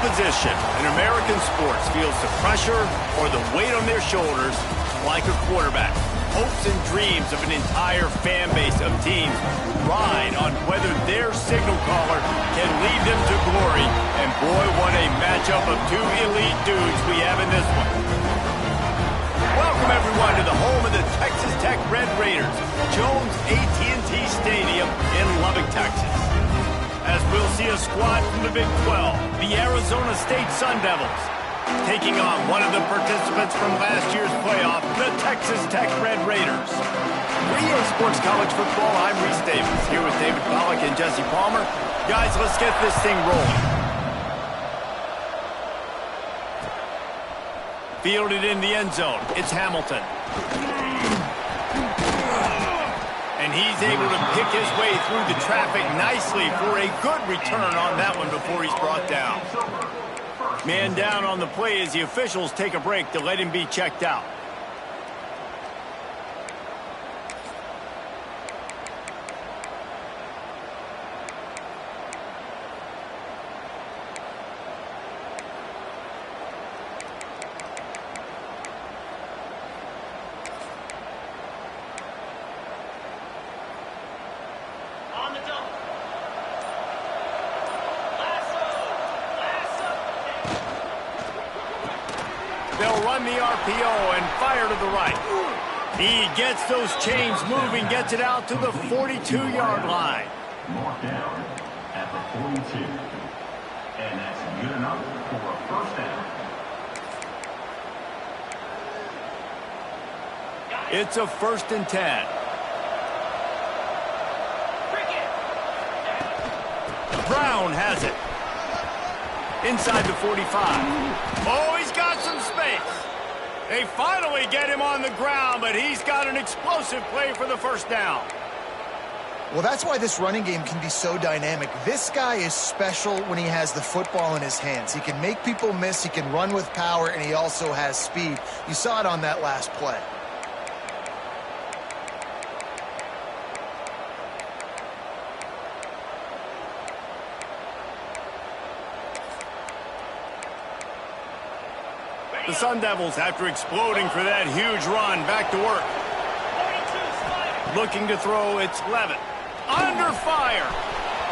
position in American sports feels the pressure or the weight on their shoulders like a quarterback. Hopes and dreams of an entire fan base of teams ride on whether their signal caller can lead them to glory. And boy, what a matchup of two elite dudes we have in this one. Welcome everyone to the home of the Texas Tech Red Raiders, Jones AT&T Stadium in Lubbock, Texas. As we'll see a squad from the Big 12, the Arizona State Sun Devils, taking on one of the participants from last year's playoff, the Texas Tech Red Raiders. Radio Sports College Football, I'm Reese Davis, here with David Pollack and Jesse Palmer. Guys, let's get this thing rolling. Fielded in the end zone, it's Hamilton. And he's able to pick his way through the traffic nicely for a good return on that one before he's brought down. Man down on the play as the officials take a break to let him be checked out. They'll run the RPO and fire to the right. He gets those chains moving, gets it out to the 42-yard line. Marked down at the 42. And that's good enough for a first down. It's a 1st and 10. Brown has it. Inside the 45. Oh, he's got some space. They finally get him on the ground, but he's got an explosive play for the first down. Well, that's why this running game can be so dynamic. This guy is special when he has the football in his hands. He can make people miss, he can run with power, and he also has speed. You saw it on that last play. The Sun Devils, after exploding for that huge run, back to work. Looking to throw, it's Levitt. Under fire.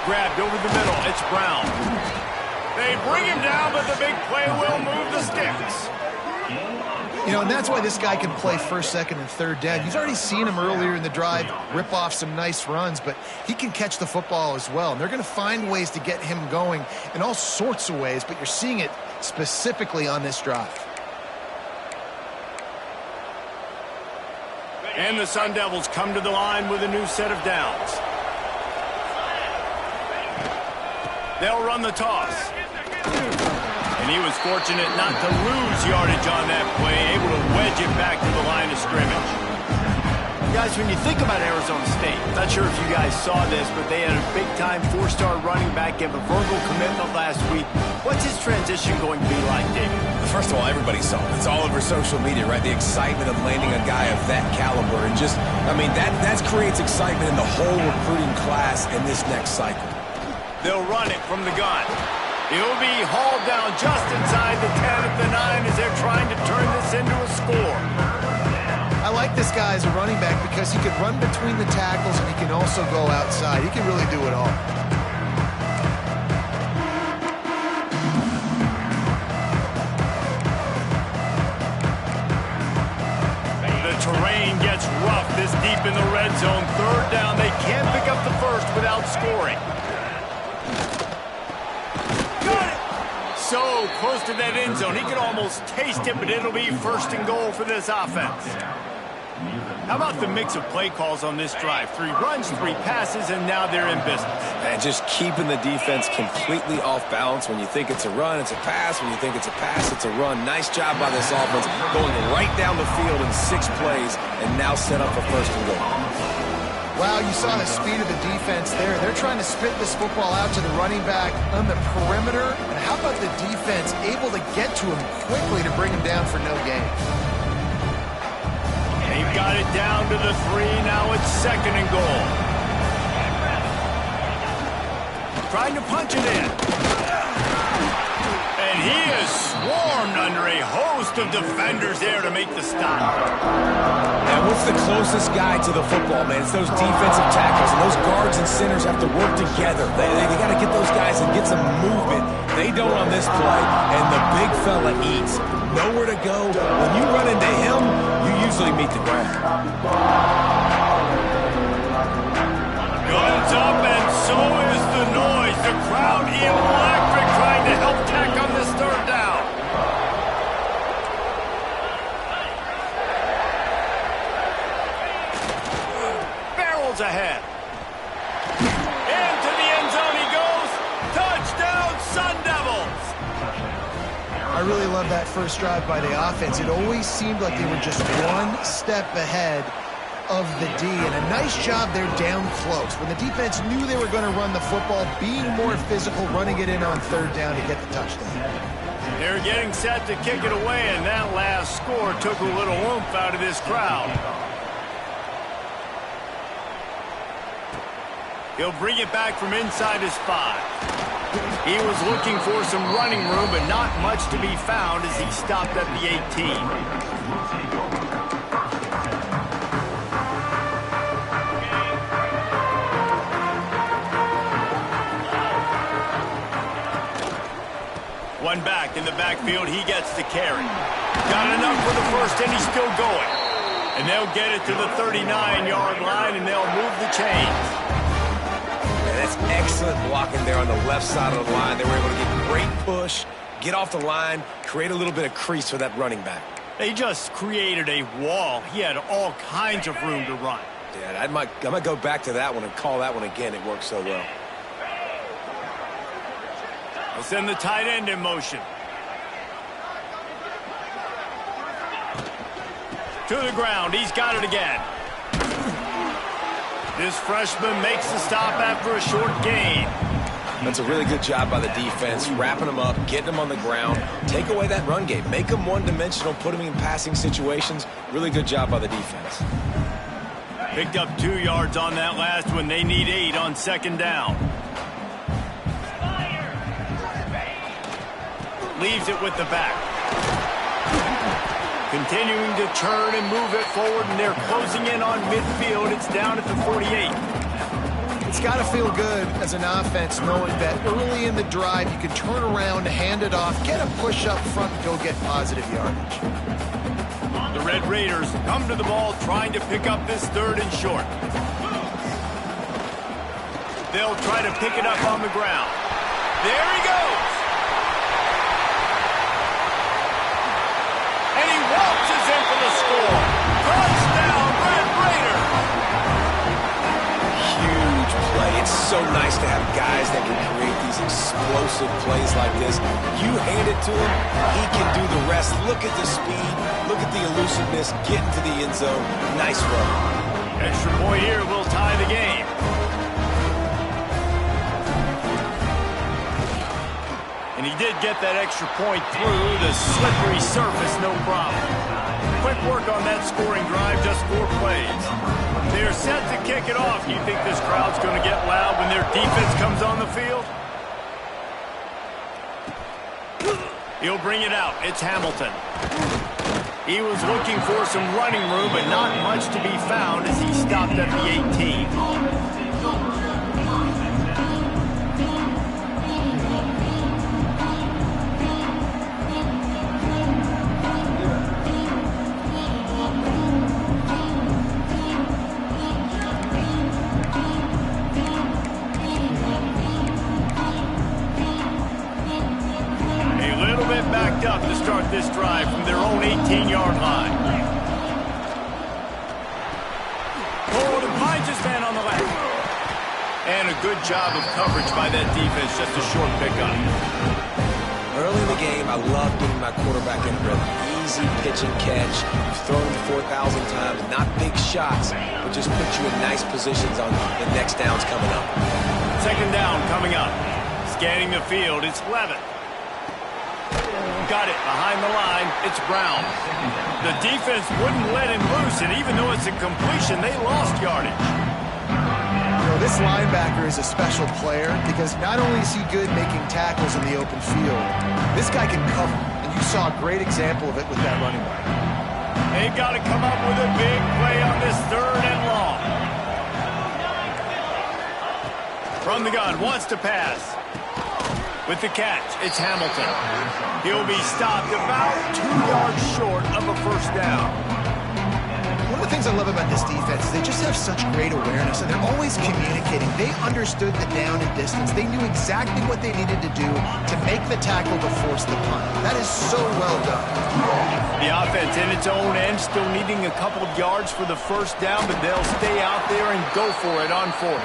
Grabbed over the middle, it's Brown. They bring him down, but the big play will move the sticks. You know, and that's why this guy can play 1st, 2nd, and 3rd down. You've already seen him earlier in the drive rip off some nice runs, but he can catch the football as well. And they're going to find ways to get him going in all sorts of ways, but you're seeing it specifically on this drive. And the Sun Devils come to the line with a new set of downs. They'll run the toss. And he was fortunate not to lose yardage on that play, able to wedge it back to the line of scrimmage. Guys, when you think about Arizona State, not sure if you guys saw this, but they had a big-time 4-star running back give a verbal commitment last week. What's his transition going to be like, David? First of all, everybody saw it. It's all over social media, right? The excitement of landing a guy of that caliber. And just, I mean, that creates excitement in the whole recruiting class in this next cycle. They'll run it from the gun. He'll be hauled down just inside the 10 at the 9 as they're trying to turn this into a score. I like this guy as a running back because he can run between the tackles and he can also go outside. He can really do it all. The terrain gets rough this deep in the red zone. 3rd down. They can't pick up the first without scoring. Got it! So close to that end zone. He could almost taste it, but it'll be 1st and goal for this offense. How about the mix of play calls on this drive? 3 runs, 3 passes, and now they're in business. And just keeping the defense completely off balance. When you think it's a run, it's a pass. When you think it's a pass, it's a run. Nice job by this offense, going right down the field in 6 plays, and now set up for 1st and goal. Wow, you saw the speed of the defense there. They're trying to spit this football out to the running back on the perimeter. And how about the defense able to get to him quickly to bring him down for no gain? They've got it down to the 3. Now it's 2nd and goal. Trying to punch it in. And he is swarmed under a host of defenders there to make the stop. And what's the closest guy to the football, man? It's those defensive tackles, and those guards and centers have to work together. They got to get those guys and get some movement. They don't on this play, and the big fella eats. Nowhere to go. When you run into him, you usually meet the ground. Guns up, and so is the noise. The crowd electric, trying to help tack on this third down. Barrels ahead. Into the end zone he goes. Touchdown, Sun Devils. I really love that first drive by the offense. It always seemed like they were just one step ahead of the D, and a nice job there down close. When the defense knew they were going to run the football, being more physical, running it in on third down to get the touchdown. They're getting set to kick it away, and that last score took a little oomph out of this crowd. He'll bring it back from inside his 5. He was looking for some running room, but not much to be found as he stopped at the 18. One back in the backfield, he gets the carry. Got enough for the first, and he's still going. And they'll get it to the 39-yard line, and they'll move the chains. Yeah, that's excellent blocking there on the left side of the line. They were able to get great push, get off the line, create a little bit of crease for that running back. They just created a wall. He had all kinds of room to run. Yeah, I might go back to that one and call that one again. It worked so well. They'll send the tight end in motion. To the ground. He's got it again. This freshman makes the stop after a short gain. That's a really good job by the defense, wrapping them up, getting them on the ground, take away that run game, make them one-dimensional, put them in passing situations. Really good job by the defense. Picked up 2 yards on that last one. They need 8 on second down. Leaves it with the back. Continuing to turn and move it forward, and they're closing in on midfield. It's down at the 48. It's got to feel good as an offense knowing that early in the drive you can turn around, hand it off, get a push up front, and go get positive yardage. The Red Raiders come to the ball trying to pick up this third and short. They'll try to pick it up on the ground. There he goes. And he waltzes in for the score. Touchdown, Red Raiders. Huge play. It's so nice to have guys that can create these explosive plays like this. You hand it to him, he can do the rest. Look at the speed. Look at the elusiveness. Get into the end zone. Nice run. Extra point here will tie the game. And he did get that extra point through the slippery surface, no problem. Quick work on that scoring drive, just 4 plays. They're set to kick it off. You think this crowd's going to get loud when their defense comes on the field? He'll bring it out. It's Hamilton. He was looking for some running room, but not much to be found as he stopped at the 18. Up to start this drive from their own 18-yard line. Forward and finds his man on the left. And a good job of coverage by that defense, just a short pickup. Early in the game, I love getting my quarterback in rhythm. Easy pitch and catch. You've thrown him 4,000 times. Not big shots, but just put you in nice positions on the next downs coming up. Second down coming up. Scanning the field, it's Levitt. Got it behind the line. It's Brown. The defense wouldn't let him loose, and even though it's a completion, they lost yardage. This linebacker is a special player because not only is he good making tackles in the open field, this guy can cover. And you saw a great example of it with that running back. They've got to come up with a big play on this 3rd and long. From the gun, wants to pass. With the catch, it's Hamilton. He'll be stopped about 2 yards short of a first down. One of the things I love about this defense is they just have such great awareness, and they're always communicating. They understood the down and distance. They knew exactly what they needed to do to make the tackle to force the punt. That is so well done. The offense in its own end still needing a couple of yards for the first down, but they'll stay out there and go for it on 4th.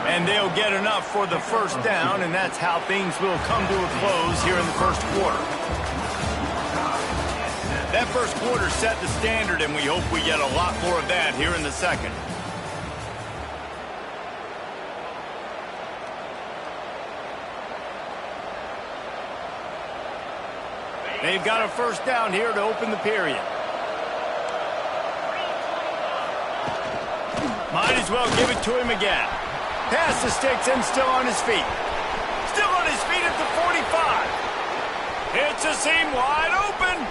And they'll get enough for the first down, and that's how things will come to a close here in the first quarter. That first quarter set the standard, and we hope we get a lot more of that here in the second. They've got a first down here to open the period. Might as well give it to him again. Pass the sticks and still on his feet. Still on his feet at the 45. It's a seam wide open.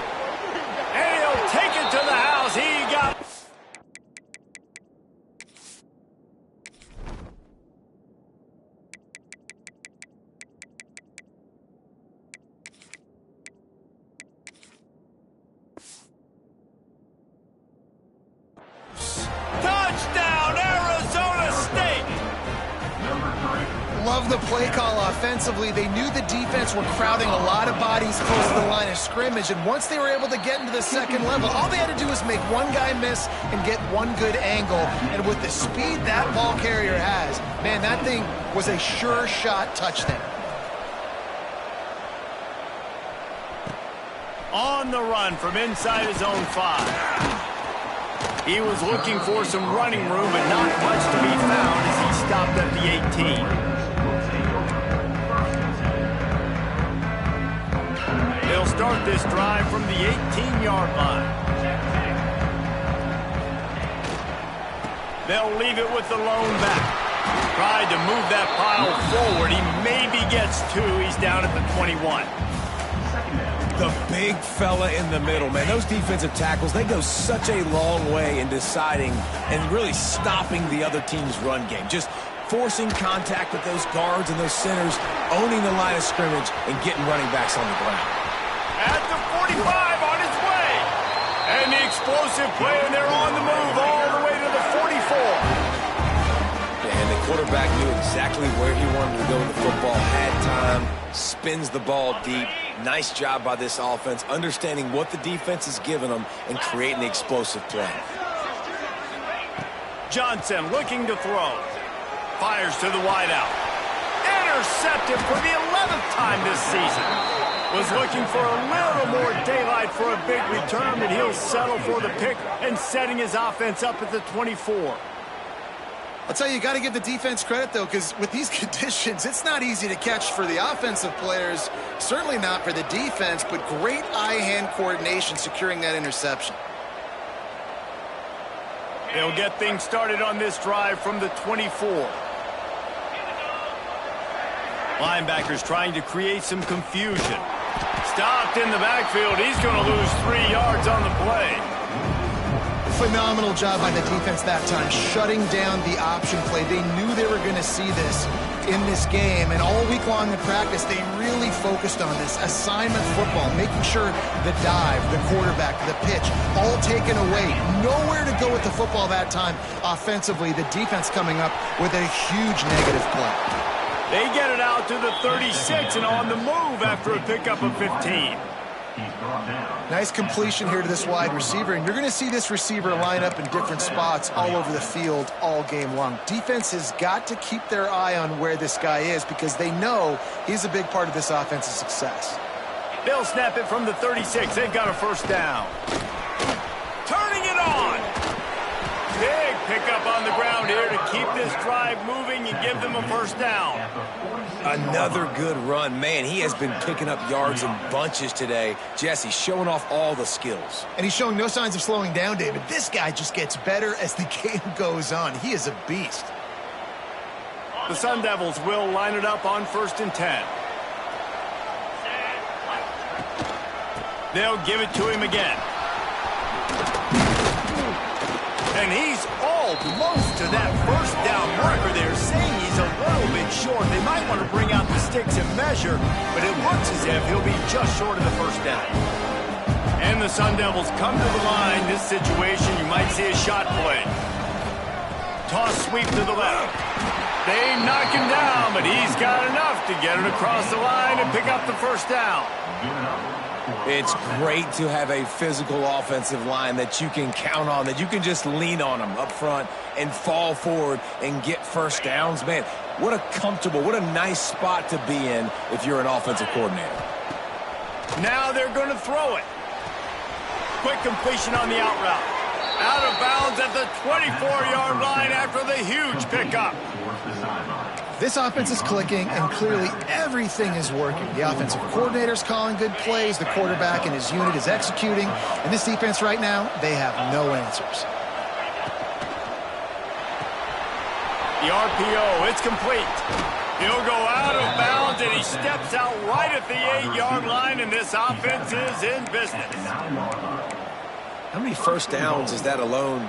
And he'll take it to the house. He got... Touchdown, Arizona State! Love the play call offensively. They knew the defense were crowding a lot of bodies close to the line of scrimmage, and once they were able to get into the second level, all they had to do was make one guy miss and get one good angle. And with the speed that ball carrier has, man, that thing was a sure shot touchdown. On the run from inside his own 5. He was looking for some running room, but not much to be found as he stopped at the 18. They'll start this drive from the 18-yard line. They'll leave it with the lone back. Tried to move that pile forward. He maybe gets 2. He's down at the 21. The big fella in the middle, man. Those defensive tackles, they go such a long way in deciding and really stopping the other team's run game. Just forcing contact with those guards and those centers, owning the line of scrimmage, and getting running backs on the ground. At the 45 on his way. And the explosive play, and they're on the move all the way to the 44. And the quarterback knew exactly where he wanted to go with the football, had time, spins the ball deep. Nice job by this offense, understanding what the defense is giving them and creating the explosive play. Johnson looking to throw. Fires to the wideout. Intercepted for the 11th time this season. Was looking for a little more daylight for a big return, but he'll settle for the pick and setting his offense up at the 24. I'll tell you, you got to give the defense credit, though, because with these conditions, it's not easy to catch for the offensive players, certainly not for the defense, but great eye-hand coordination securing that interception. They'll get things started on this drive from the 24. Linebackers trying to create some confusion. Stopped in the backfield. He's going to lose 3 yards on the play. Phenomenal job by the defense that time, shutting down the option play. They knew they were going to see this in this game, and all week long in practice, they really focused on this assignment football, making sure the dive, the quarterback, the pitch, all taken away. Nowhere to go with the football that time offensively. The defense coming up with a huge negative play. They get it out to the 36 and on the move after a pickup of 15. Nice completion here to this wide receiver, and you're going to see this receiver line up in different spots all over the field all game long. Defense has got to keep their eye on where this guy is because they know he's a big part of this offense's success. They'll snap it from the 36. They've got a first down. Turning it on. Big pickup on the ground here to keep this drive moving and give them a first down. Another good run. Man, he has been picking up yards in bunches today. Jesse showing off all the skills. And he's showing no signs of slowing down, David. This guy just gets better as the game goes on. He is a beast. The Sun Devils will line it up on 1st and 10. They'll give it to him again. And he's almost to that first down marker there, saying he's a little bit short. They might want to bring out the sticks and measure, but it looks as if he'll be just short of the first down. And the Sun Devils come to the line. This situation, you might see a shot play. Toss sweep to the left. They knock him down, but he's got enough to get it across the line and pick up the first down. It's great to have a physical offensive line that you can count on, that you can just lean on them up front and fall forward and get first downs. Man, what a comfortable, what a nice spot to be in if you're an offensive coordinator. Now they're going to throw it. Quick completion on the out route. Out of bounds at the 24-yard line after the huge pickup. This offense is clicking, and clearly everything is working. The offensive coordinator's calling good plays. The quarterback and his unit is executing. And this defense right now, they have no answers. The RPO, it's complete. He'll go out of bounds, and he steps out right at the 8-yard line, and this offense is in business. How many first downs is that alone,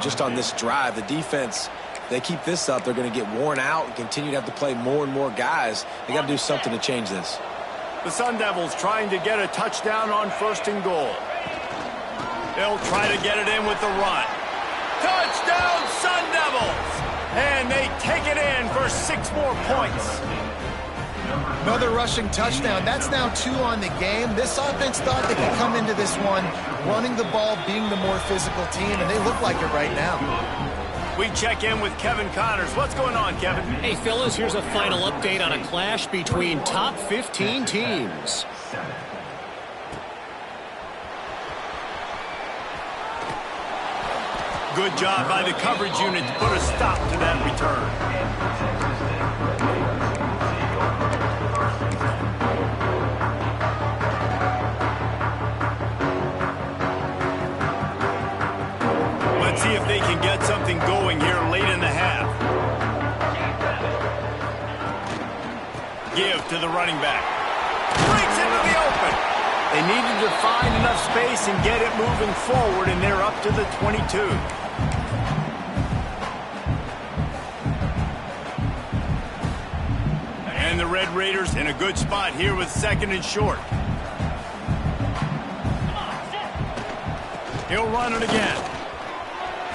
just on this drive? The defense, they keep this up, they're going to get worn out and continue to have to play more and more guys. They got to do something to change this. The Sun Devils trying to get a touchdown on 1st and goal. They'll try to get it in with the run. Touchdown, Sun Devils! And they take it in for 6 more points. Another rushing touchdown. That's now 2 on the game. This offense thought they could come into this one running the ball, being the more physical team, and they look like it right now. We check in with Kevin Connors. What's going on, Kevin? Hey, fellas, here's a final update on a clash between top 15 teams. Good job by the coverage unit to put a stop to that return. Let's see if they can get something going here late in the half. Give to the running back. Breaks into the open. They needed to find enough space and get it moving forward, and they're up to the 22. And the Red Raiders in a good spot here with 2nd and short. He'll run it again.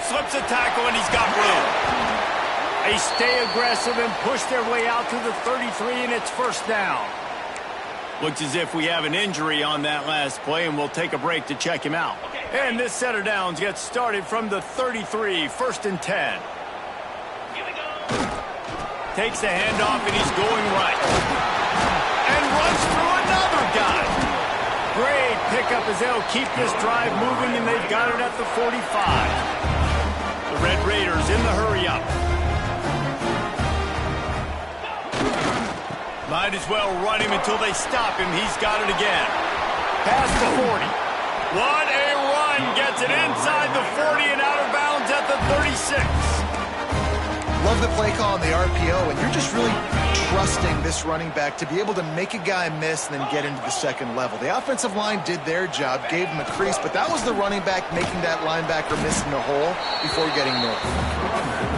Slips a tackle, and he's got room. They stay aggressive and push their way out to the 33, and it's 1st down. Looks as if we have an injury on that last play, and we'll take a break to check him out. And this set of downs gets started from the 33, 1st and 10. Takes the handoff, and he's going right. And runs through another guy. Great pickup as they'll keep this drive moving, and they've got it at the 45. The Red Raiders in the hurry-up. Might as well run him until they stop him. He's got it again. Past the 40. What a run. Gets it inside the 40 and out of bounds at the 36. Love the play call on the RPO, and you're just really trusting this running back to be able to make a guy miss and then get into the second level. The offensive line did their job, gave him a crease, but that was the running back making that linebacker miss in the hole before getting north.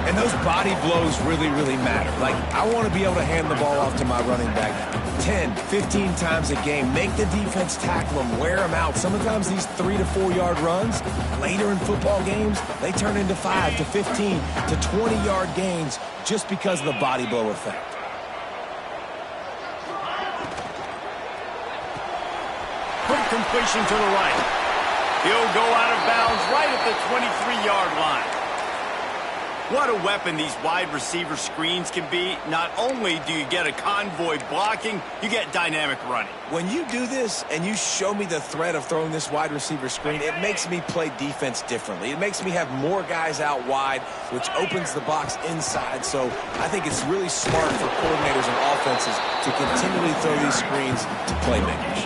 And those body blows really, really matter. Like, I want to be able to hand the ball off to my running back 10, 15 times a game. Make the defense tackle them, wear them out. Sometimes these 3 to 4 yard runs, later in football games, they turn into 5 to 15 to 20-yard gains just because of the body blow effect. Quick completion to the right. He'll go out of bounds right at the 23-yard line. What a weapon these wide receiver screens can be. Not only do you get a convoy blocking, you get dynamic running. When you do this and you show me the threat of throwing this wide receiver screen, it makes me play defense differently. It makes me have more guys out wide, which opens the box inside. So I think it's really smart for coordinators and offenses to continually throw these screens to playmakers.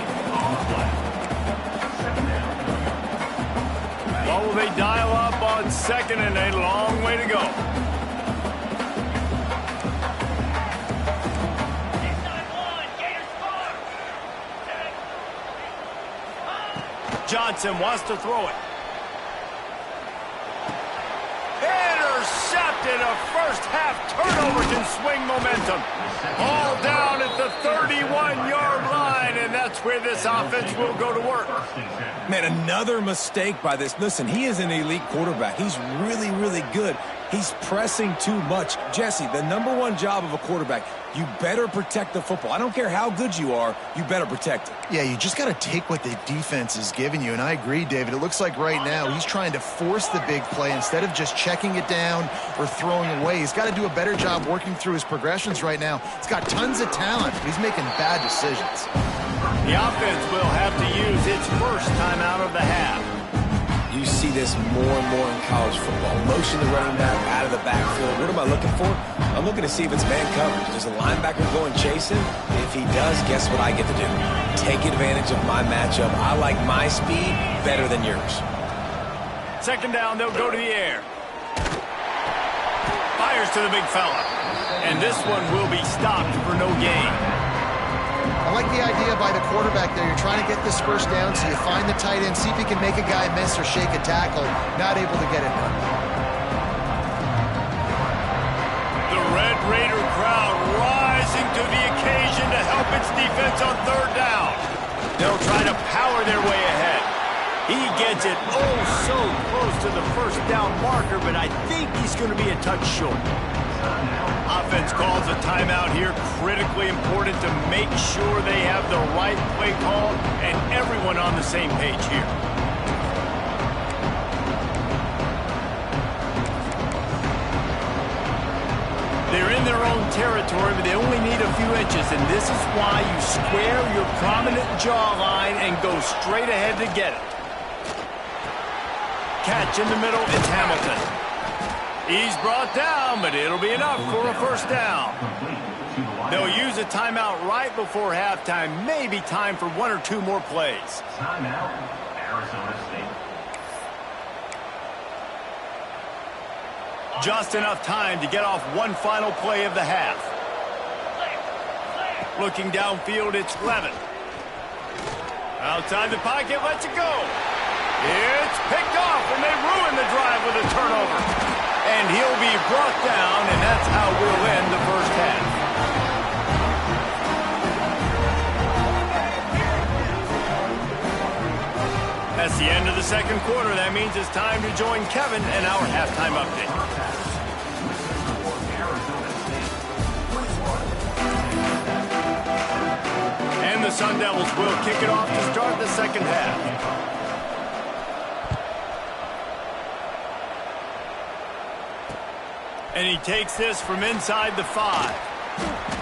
What will they dial up on 2nd and a long way to go? Johnson wants to throw it. Intercepted. A first-half turnover can swing momentum. All down at the 31-yard line, and that's where this offense will go to work. Man, another mistake by this. Listen, he is an elite quarterback. He's really, really good. He's pressing too much. Jesse, the #1 job of a quarterback, you better protect the football. I don't care how good you are, you better protect it. Yeah, you just got to take what the defense is giving you, and I agree, David. It looks like right now he's trying to force the big play instead of just checking it down or throwing away. He's got to do a better job working through his progressions right now. He's got tons of talent, but he's making bad decisions. The offense will have to use its first timeout of the half. You see this more and more in college football. Motion the running back out of the backfield. What am I looking for? I'm looking to see if it's man coverage. Does a linebacker go and chase him? If he does, guess what I get to do? Take advantage of my matchup. I like my speed better than yours. Second down, they'll go to the air. Fires to the big fella. And this one will be stopped for no gain. I like the idea by the quarterback there. You're trying to get this first down, so you find the tight end, see if he can make a guy miss or shake a tackle. Not able to get it done. The Red Raider crowd rising to the occasion to help its defense on third down. They'll try to power their way ahead. He gets it oh so close to the first down marker, but I think he's going to be a touch short. Offense calls a timeout here. Critically important to make sure they have the right play call and everyone on the same page here. They're in their own territory, but they only need a few inches, and this is why you square your prominent jawline and go straight ahead to get it. Catch in the middle, it's Hamilton. He's brought down, but it'll be enough for a first down. They'll use a timeout right before halftime. Maybe time for 1 or 2 more plays. Timeout, Arizona State. Just enough time to get off one final play of the half. Looking downfield, it's Levin. Outside the pocket, lets it go. It's picked off, and they ruin the drive with a turnover. And he'll be brought down, and that's how we'll end the first half. That's the end of the second quarter. That means it's time to join Kevin and our halftime update. And the Sun Devils will kick it off to start the second half. And he takes this from inside the 5.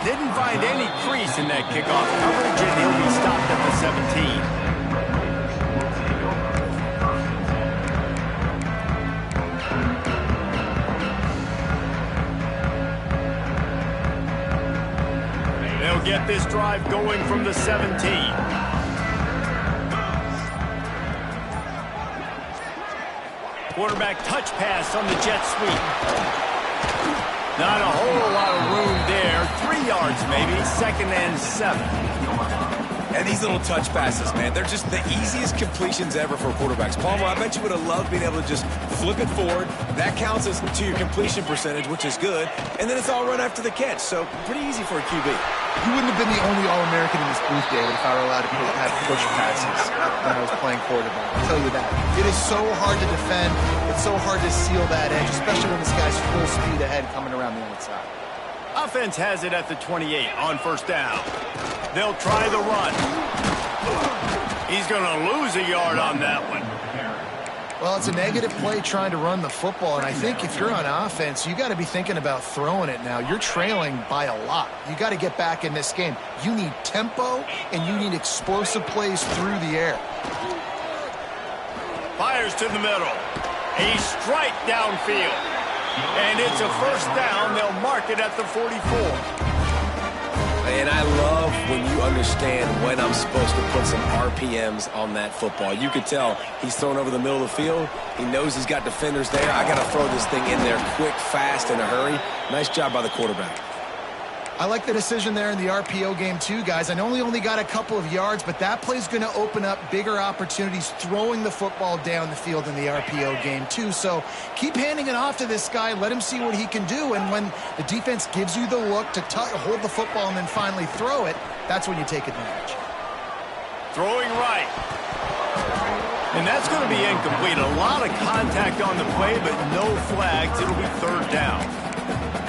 Didn't find any crease in that kickoff coverage, and he'll be stopped at the 17. They'll get this drive going from the 17. Quarterback touch pass on the jet sweep. Not a whole lot of room there. 3 yards maybe. 2nd and 7. And these little touch passes, man, they're just the easiest completions ever for quarterbacks. Palmer, I bet you would have loved being able to just flip it forward. That counts as to your completion percentage, which is good. And then it's all run after the catch. So pretty easy for a QB. You wouldn't have been the only All-American in this booth, David, if I were allowed to have push passes when I was playing quarterback. I'll tell you that. It is so hard to defend. It's so hard to seal that edge, especially when this guy's full speed ahead coming around the outside. Offense has it at the 28 on first down. They'll try the run. He's going to lose a yard on that one. Well, it's a negative play trying to run the football, and I think if you're on offense, you got to be thinking about throwing it now. You're trailing by a lot. You got to get back in this game. You need tempo, and you need explosive plays through the air. Fires to the middle. A strike downfield. And it's a first down. They'll mark it at the 44. And I love when you understand when I'm supposed to put some RPMs on that football. You could tell he's thrown over the middle of the field. He knows he's got defenders there. I got to throw this thing in there quick, fast, in a hurry. Nice job by the quarterback. I like the decision there in the RPO game too, guys. I know he only got a couple of yards, but that play's going to open up bigger opportunities throwing the football down the field in the RPO game too. So keep handing it off to this guy. Let him see what he can do. And when the defense gives you the look to hold the football and then finally throw it, that's when you take advantage. Throwing right. And that's going to be incomplete. A lot of contact on the play, but no flags. It'll be third down.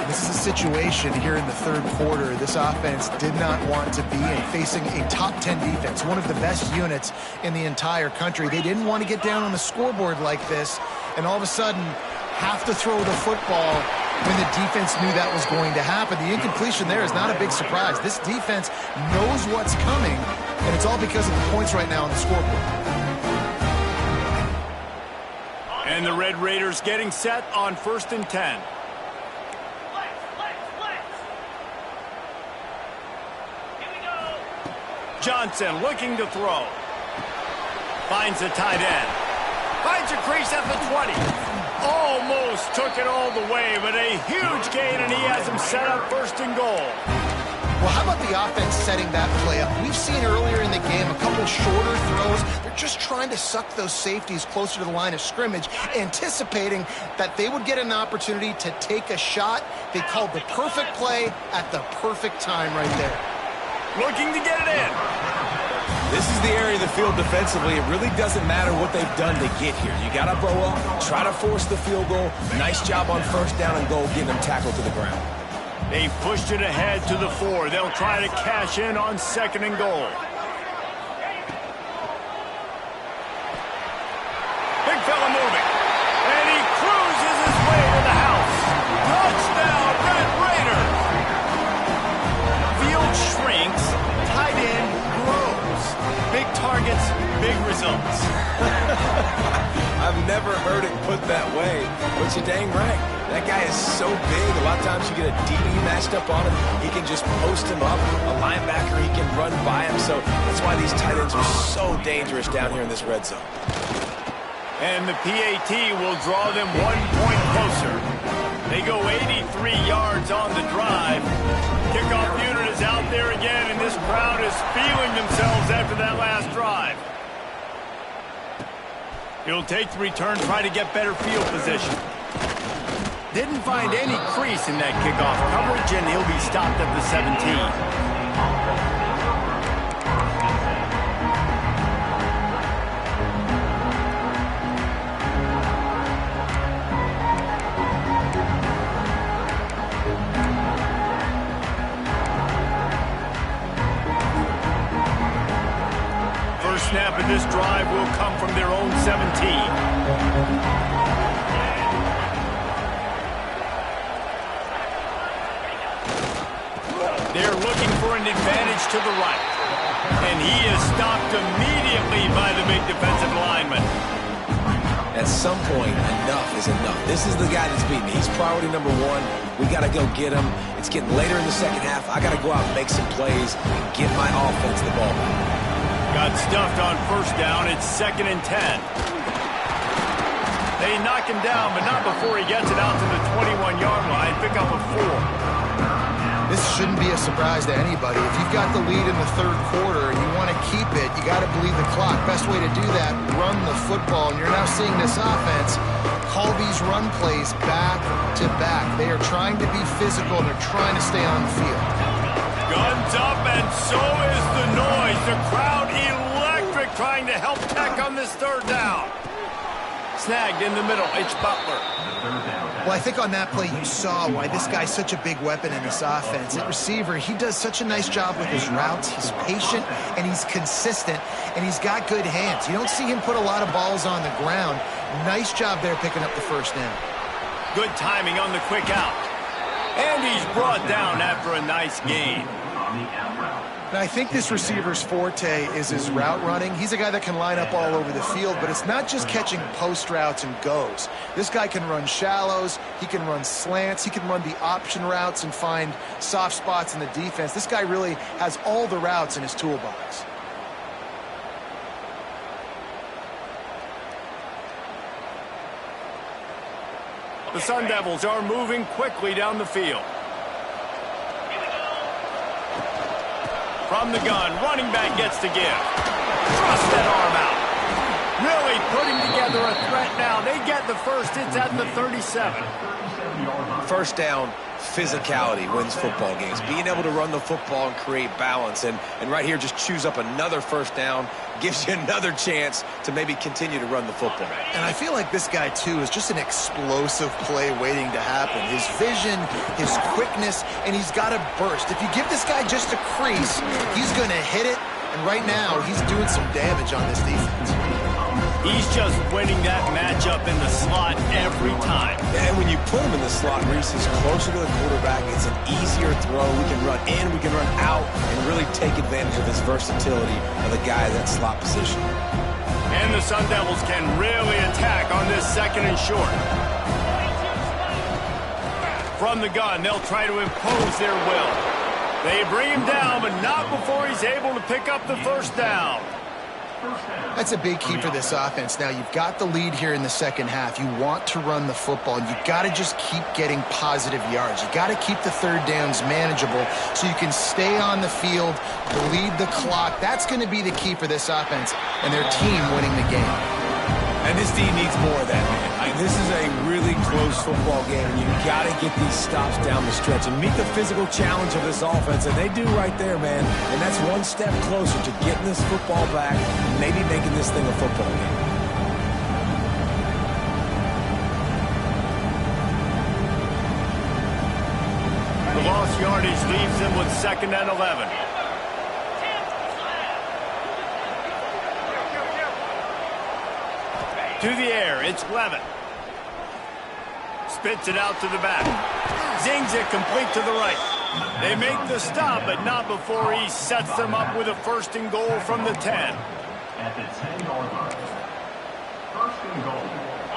This is a situation here in the third quarter this offense did not want to be in, facing a top 10 defense, one of the best units in the entire country. They didn't want to get down on the scoreboard like this and all of a sudden have to throw the football when the defense knew that was going to happen. The incompletion there is not a big surprise. This defense knows what's coming, and it's all because of the points right now on the scoreboard. And the Red Raiders getting set on 1st and 10. Johnson looking to throw. Finds the tight end. Finds a crease at the 20. Almost took it all the way, but a huge gain, and he has him set up 1st and goal. Well, how about the offense setting that play up? We've seen earlier in the game a couple shorter throws. They're just trying to suck those safeties closer to the line of scrimmage, anticipating that they would get an opportunity to take a shot. They called the perfect play at the perfect time right there. Looking to get it in. This is the area of the field defensively. It really doesn't matter what they've done to get here. You got to bow up, try to force the field goal. Nice job on 1st down and goal, getting them tackled to the ground. They pushed it ahead to the 4. They'll try to cash in on 2nd and goal. Big fella moving. And he cruises his way to the house. Touchdown, Red Raiders. Field shrinks. Tight end grows. Big targets, big results. I've never heard it put that way, but you're dang right. That guy is so big. A lot of times you get a DB matched up on him. He can just post him up. A linebacker, he can run by him. So that's why these tight ends are so dangerous down here in this red zone. And the PAT will draw them 1 point closer. They go 83 yards on the drive. Kickoff unit is out there again, and this crowd is feeling themselves after that last drive. He'll take the return, try to get better field position. Didn't find any crease in that kickoff coverage, and he'll be stopped at the 17. Snap of this drive will come from their own 17. They're looking for an advantage to the right. And he is stopped immediately by the big defensive lineman. At some point, enough is enough. This is the guy that's beaten. He's priority number 1. We got to go get him. It's getting later in the second half. I got to go out and make some plays and get my offense the ball back. Got stuffed on 1st down. It's 2nd and 10. They knock him down, but not before he gets it out to the 21-yard line. Pick up a 4. This shouldn't be a surprise to anybody. If you've got the lead in the third quarter and you want to keep it, you got to bleed the clock. Best way to do that, run the football. And you're now seeing this offense call these run plays back to back. They are trying to be physical, and they're trying to stay on the field. Guns up, and so is the noise. The crowd electric, trying to help Tech on this 3rd down. Snagged in the middle. It's Butler. Well, I think on that play you saw why this guy's such a big weapon in this offense. At receiver, he does such a nice job with his routes. He's patient, and he's consistent, and he's got good hands. You don't see him put a lot of balls on the ground. Nice job there picking up the 1st down. Good timing on the quick out. And he's brought down after a nice gain. Now, I think this receiver's forte is his route running. He's a guy that can line up all over the field, but it's not just catching post routes and goes. This guy can run shallows, he can run slants, he can run the option routes and find soft spots in the defense. This guy really has all the routes in his toolbox. The Sun Devils are moving quickly down the field. From the gun, running back gets to give. Thrust that arm out. Really putting together a threat now. They get the first. It's at the 37. First down, physicality wins football games. Being able to run the football and create balance. And right here, just choose up another first down. Gives you another chance to maybe continue to run the football. And I feel like this guy, too, is just an explosive play waiting to happen. His vision, his quickness, and he's got a burst. If you give this guy just a crease, he's going to hit it. And right now, he's doing some damage on this defense. He's just winning that matchup in the slot every time. And when you put him in the slot, Reese is closer to the quarterback. It's an easier throw. We can run in, we can run out, and really take advantage of his versatility of the guy in that slot position. And the Sun Devils can really attack on this second and short. From the gun, they'll try to impose their will. They bring him down, but not before he's able to pick up the first down. That's a big key for this offense. Now, you've got the lead here in the second half. You want to run the football, and you've got to just keep getting positive yards. You've got to keep the third downs manageable so you can stay on the field, bleed the clock. That's going to be the key for this offense and their team winning the game. And this team needs more of that, man. This is a really close football game, and you've got to get these stops down the stretch and meet the physical challenge of this offense, and they do right there, man. And that's one step closer to getting this football back and maybe making this thing a football game. The lost yardage leaves them with 2nd and 11. To the air, it's Levin. Spits it out to the back. Zings it complete to the right. They make the stop, but not before he sets them up with a 1st and goal from the 10. At the 10-yard line. 1st and goal.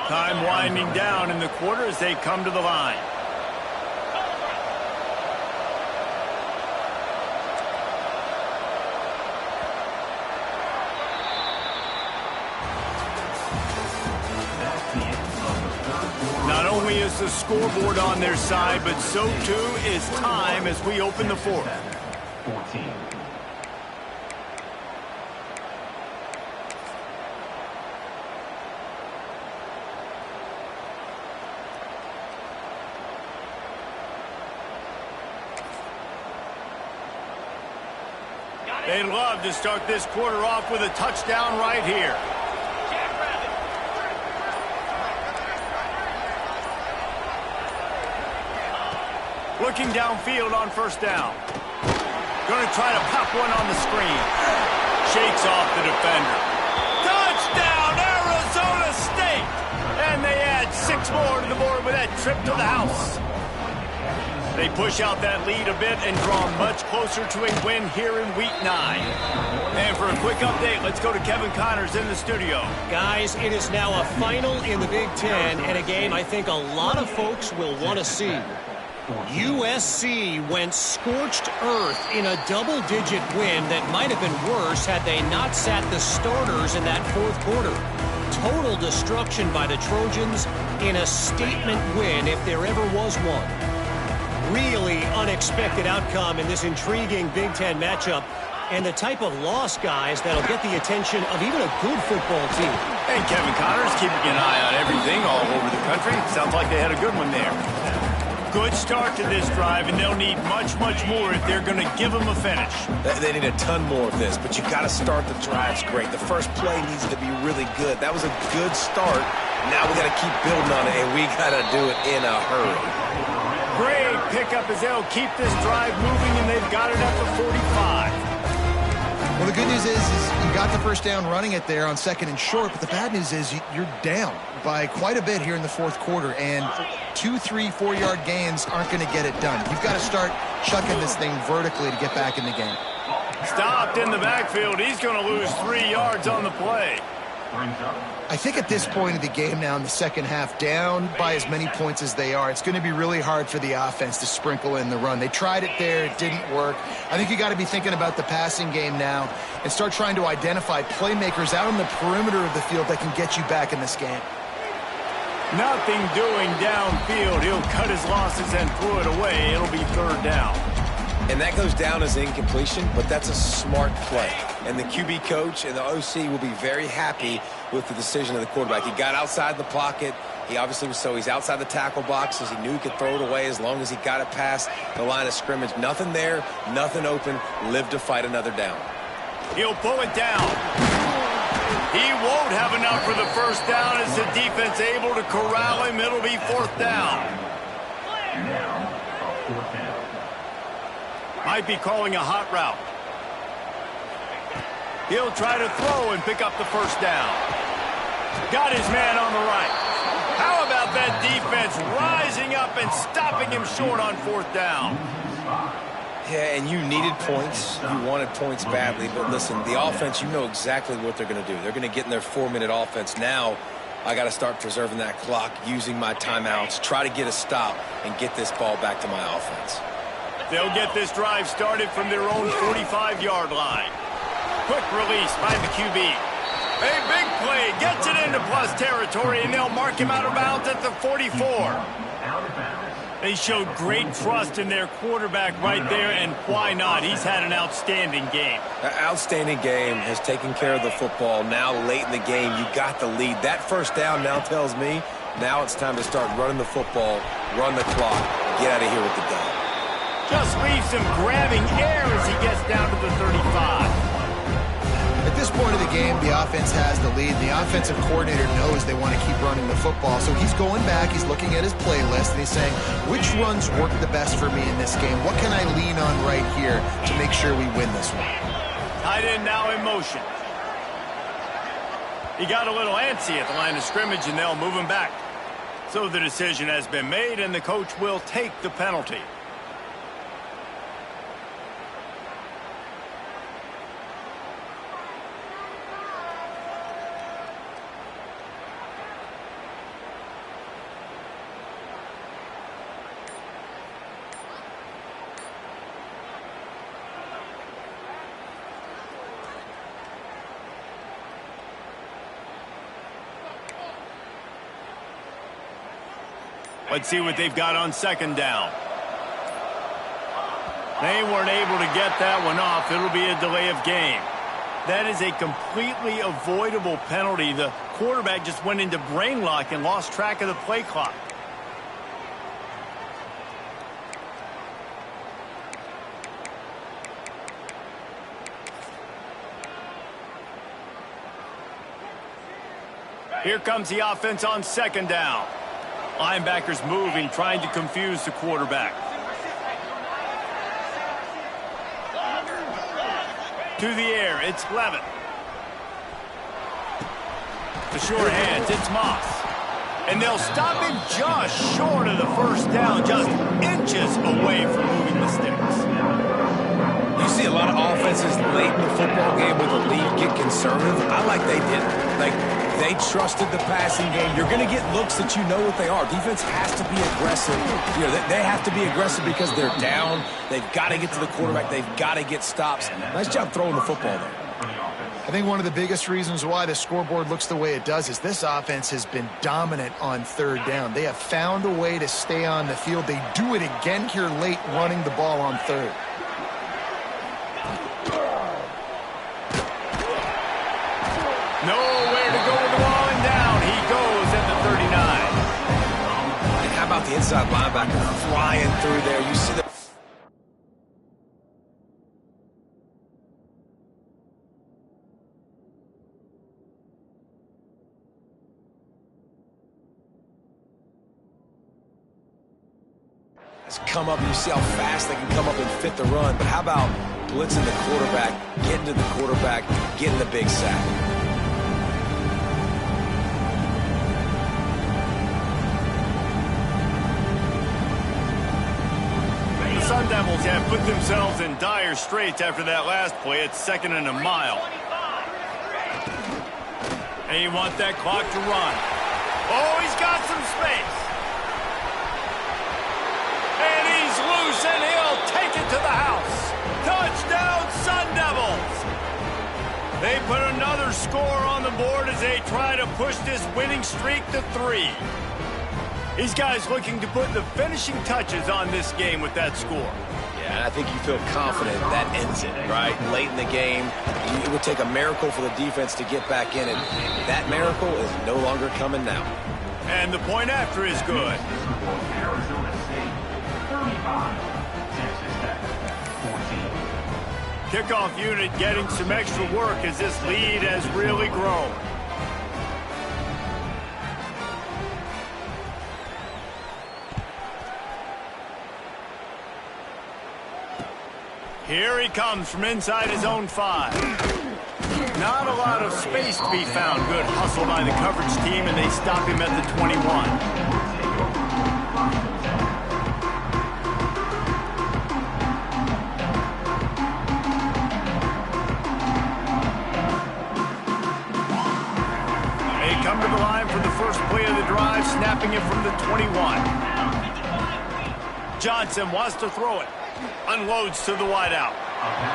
Time winding down in the quarter as they come to the line. Not only is the scoreboard on their side, but so too is time as we open the 4th. 14. They'd love to start this quarter off with a touchdown right here. Looking downfield on 1st down. Going to try to pop one on the screen. Shakes off the defender. Touchdown, Arizona State! And they add 6 more to the board with that trip to the house. They push out that lead a bit and draw much closer to a win here in Week 9. And for a quick update, let's go to Kevin Connors in the studio. Guys, it is now a final in the Big Ten, and a game I think a lot of folks will want to see. USC went scorched earth in a double-digit win that might have been worse had they not sat the starters in that 4th quarter. Total destruction by the Trojans in a statement win if there ever was one. Really unexpected outcome in this intriguing Big Ten matchup, and the type of loss, guys, that'll get the attention of even a good football team. And Kevin Connors keeping an eye on everything all over the country. Sounds like they had a good one there. Good start to this drive, and they'll need much, much more if they're going to give them a finish. They need a ton more of this, but you got to start the drives great. The first play needs to be really good. That was a good start. Now we got to keep building on it, and we got to do it in a hurry. Great pickup as they'll keep this drive moving, and they've got it at the 45. Well, the good news is you got the first down running it there on 2nd and short, but the bad news is you're down by quite a bit here in the 4th quarter, and 2, 3, 4-yard gains aren't going to get it done. You've got to start chucking this thing vertically to get back in the game. Stopped in the backfield. He's going to lose 3 yards on the play. I think at this point of the game now in the second half, down by as many points as they are, it's going to be really hard for the offense to sprinkle in the run. They tried it there. It didn't work. I think you got to be thinking about the passing game now and start trying to identify playmakers out on the perimeter of the field that can get you back in this game. Nothing doing downfield. He'll cut his losses and throw it away. It'll be 3rd down. And that goes down as incompletion, but that's a smart play. And the QB coach and the OC will be very happy with the decision of the quarterback. He got outside the pocket. He obviously was he's outside the tackle boxes. He knew he could throw it away as long as he got it past the line of scrimmage. Nothing there, nothing open. Live to fight another down. He'll pull it down. He won't have enough for the first down as the defense able to corral him. It'll be fourth down. Now, a fourth down. Might be calling a hot route. He'll try to throw and pick up the first down. Got his man on the right. How about that defense rising up and stopping him short on fourth down? Yeah, and you needed points. You wanted points badly. But listen, the offense, you know exactly what they're going to do. They're going to get in their 4-minute offense. Now, I got to start preserving that clock, using my timeouts, try to get a stop, and get this ball back to my offense. They'll get this drive started from their own 45-yard line. Quick release by the QB. A big play gets it into plus territory, and they'll mark him out of bounds at the 44. They showed great trust in their quarterback right there, and why not? He's had an outstanding game. An outstanding game, has taken care of the football. Now late in the game, you got the lead. That first down now tells me now it's time to start running the football, run the clock, get out of here with the dub. Just leaves him grabbing air as he gets down to the 35. At this point of the game, the offense has the lead. The offensive coordinator knows they want to keep running the football. So he's going back, he's looking at his playlist, and he's saying, which runs work the best for me in this game? What can I lean on right here to make sure we win this one? Tight end now in motion. He got a little antsy at the line of scrimmage, and they'll move him back. So the decision has been made, and the coach will take the penalty. Let's see what they've got on second down. They weren't able to get that one off. It'll be a delay of game. That is a completely avoidable penalty. The quarterback just went into brain lock and lost track of the play clock. Here comes the offense on second down. Linebackers moving, trying to confuse the quarterback. To the air, it's Levitt. The short hands, it's Moss. And they'll stop him just short of the first down, just inches away from moving the sticks. You see a lot of offenses late in the football game with a lead get conservative. I like they didn't. Like, they trusted the passing game. You're going to get looks that you know what they are. Defense has to be aggressive. You know, they have to be aggressive because they're down. They've got to get to the quarterback. They've got to get stops. Nice job throwing the football there. I think one of the biggest reasons why the scoreboard looks the way it does is this offense has been dominant on third down. They have found a way to stay on the field. They do it again here late, running the ball on third. Nowhere to go with the ball, and down he goes at the 39. And how about the inside linebacker flying through there? You see the come up, and you see how fast they can come up and fit the run. But how about blitzing the quarterback, getting to the quarterback, getting the big sack? The Sun Devils have put themselves in dire straits after that last play. It's 2nd and a mile. And you want that clock to run. Oh, he's got some space. And he's loose, and he'll take it to the house. Touchdown, Sun Devils. They put another score on the board as they try to push this winning streak to 3. These guys looking to put the finishing touches on this game with that score. Yeah, Yeah, and I think you feel confident that ends it, right? Late in the game, it would take a miracle for the defense to get back in it. That miracle is no longer coming now. And the point after is good. Arizona State, 35. Texas Tech, 14. Kickoff unit getting some extra work as this lead has really grown. Here he comes from inside his own 5. Not a lot of space to be found. Good hustle by the coverage team, and they stop him at the 21. They come to the line for the first play of the drive, snapping it from the 21. Johnson wants to throw it. Unloads to the wideout.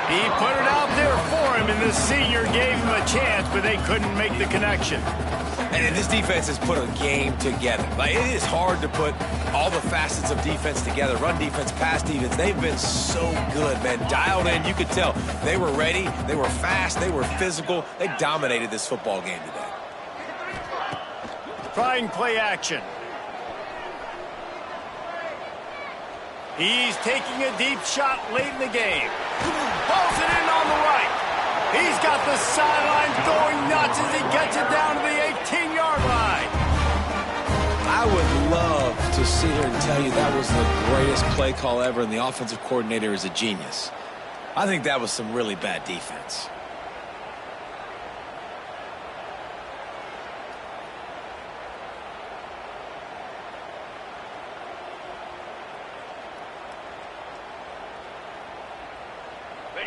He put it out there for him, and the senior gave him a chance, but they couldn't make the connection. And this defense has put a game together. Like, it is hard to put all the facets of defense together. Run defense, pass defense. They've been so good, man. Dialed in. You could tell they were ready. They were fast. They were physical. They dominated this football game today. Trying play action. He's taking a deep shot late in the game. Pulls it in on the right. He's got the sidelines going nuts as he gets it down to the 18-yard line. I would love to sit here and tell you that was the greatest play call ever, and the offensive coordinator is a genius. I think that was some really bad defense.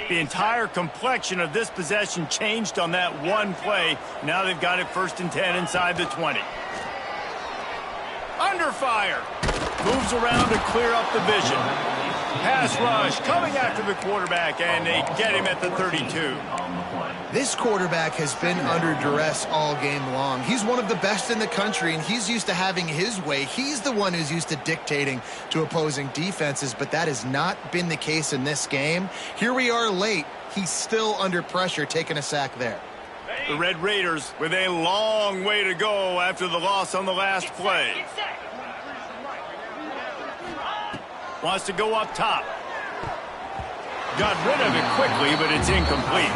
The entire complexion of this possession changed on that one play. Now they've got it 1st and 10 inside the 20. Under fire. Moves around to clear up the vision. Pass rush coming after the quarterback, and they get him at the 32. This quarterback has been under duress all game long. He's one of the best in the country, and he's used to having his way. He's the one who's used to dictating to opposing defenses, but that has not been the case in this game. Here we are late. He's still under pressure, taking a sack there. The Red Raiders with a long way to go after the loss on the last play. Wants to go up top. Got rid of it quickly, but it's incomplete.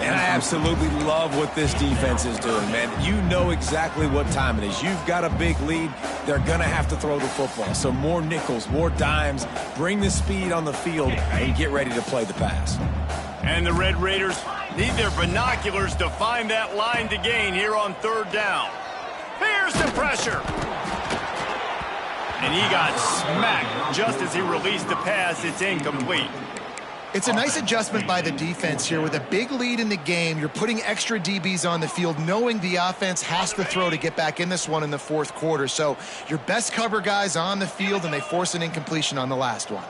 And I absolutely love what this defense is doing, man. You know exactly what time it is. You've got a big lead. They're going to have to throw the football. So more nickels, more dimes. Bring the speed on the field and get ready to play the pass. And the Red Raiders need their binoculars to find that line to gain here on 3rd down. Here's the pressure. And he got smacked just as he released the pass. It's incomplete. It's a nice adjustment by the defense here. With a big lead in the game, you're putting extra DBs on the field, knowing the offense has to throw to get back in this one in the 4th quarter. So your best cover guys on the field, and they force an incompletion on the last one.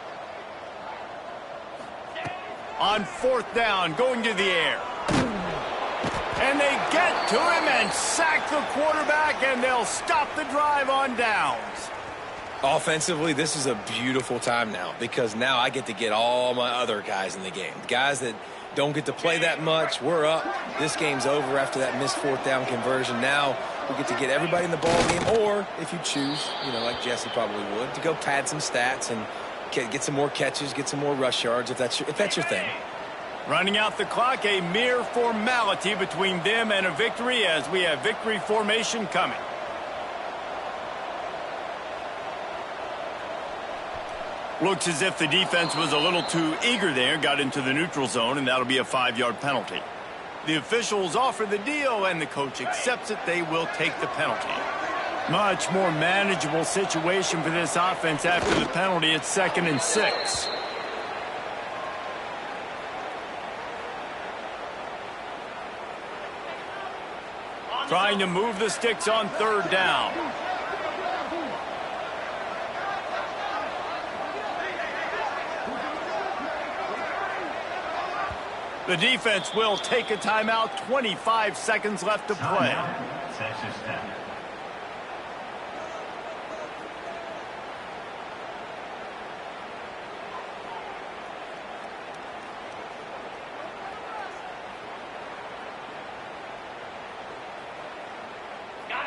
On 4th down, going to the air. And they get to him and sack the quarterback, and they'll stop the drive on downs. Offensively, this is a beautiful time now, because now I get to get all my other guys in the game. Guys that don't get to play that much, we're up. This game's over after that missed 4th down conversion. Now we get to get everybody in the ball game, or if you choose, you know, like Jesse probably would, to go pad some stats and get some more catches, get some more rush yards if that's your thing. Running out the clock, a mere formality between them and a victory, as we have victory formation coming. Looks as if the defense was a little too eager there, got into the neutral zone, and that'll be a 5-yard penalty. The officials offer the deal, and the coach accepts it. They will take the penalty. Much more manageable situation for this offense after the penalty. It's 2nd and 6. Trying to move the sticks on 3rd down. The defense will take a timeout. 25 seconds left to play. Texas Tech.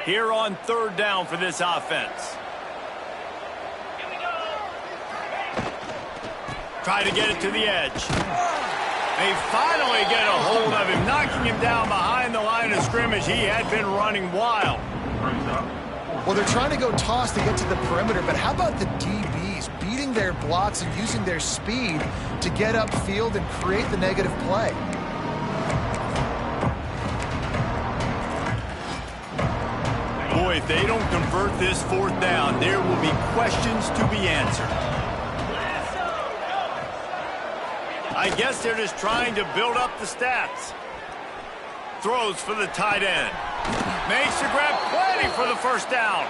here on third down for this offense. Try to get it to the edge. They finally get a hold of him, knocking him down behind the line of scrimmage. He had been running wild. Well, they're trying to go toss to get to the perimeter, but how about the DBs beating their blocks and using their speed to get upfield and create the negative play? Boy, if they don't convert this fourth down, there will be questions to be answered. I guess they're just trying to build up the stats. Throws for the tight end. Makes the grab, plenty for the first down.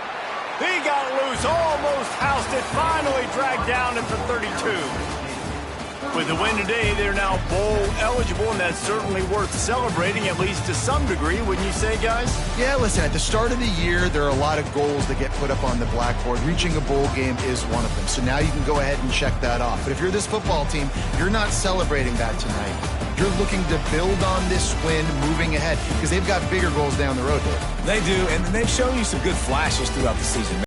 He got loose, almost housed it, finally dragged down at the 32. With the win today, they're now bowl eligible, and that's certainly worth celebrating, at least to some degree, wouldn't you say, guys? Yeah, listen, at the start of the year, there are a lot of goals that get put up on the blackboard. Reaching a bowl game is one of them. So now you can go ahead and check that off. But if you're this football team, you're not celebrating that tonight. You're looking to build on this win moving ahead because they've got bigger goals down the road, Dave. They do, and they've shown you some good flashes throughout the season.